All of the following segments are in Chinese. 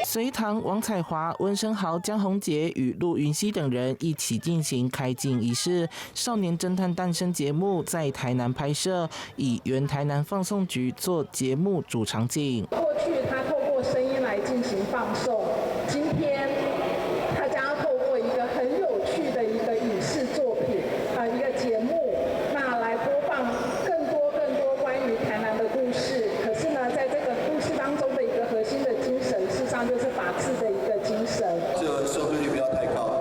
隋棠、王彩華、溫昇豪、江宏傑與陸雲熙等人一起進行開鏡儀式。少年偵探誕生節目在台南拍攝，以原台南放送局做節目主場景。過去他透過聲音來進行放送，今天他將要透過一個很有趣的一個影視作品一個節目，那來播放更多關於台南的故事。可是呢，在這個故事當中的一個核心的精神，事實上就是法治的一個精神。这个收視率不要太高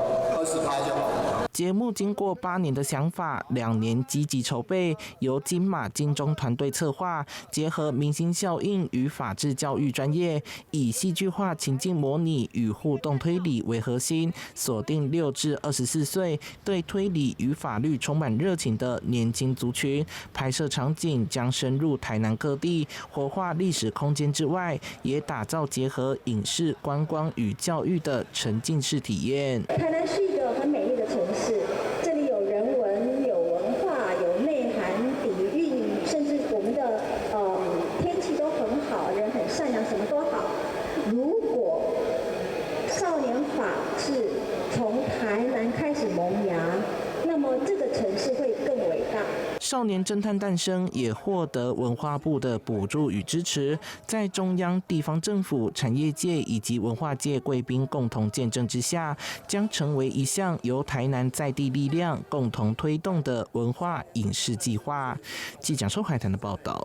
，20%就好。節目經過8年的想法，2年積極籌備，由金馬金鐘團隊策劃，結合明星效應與法治教育專業，以戲劇化情境模擬與互動推理為核心，鎖定6至24歲，對推理與法律充滿熱情的年輕族群。拍攝場景將深入台南各地，活化歷史空間之外，也打造結合影視、觀光與教育的沉浸式體驗。台南是一個很美麗的城市，這裡有人文、有文化、有內涵、底蘊，甚至我們的天氣都很好，人很善良，什麼都好。如果少年法治從台南開始萌芽，那麼這個城市會更偉大。少年偵探誕生也獲得文化部的補助與支持，在中央、地方政府、產業界以及文化界貴賓共同見證之下，將成為一項由台南在地力量共同推動的文化影視計劃。記者周海棠的報道。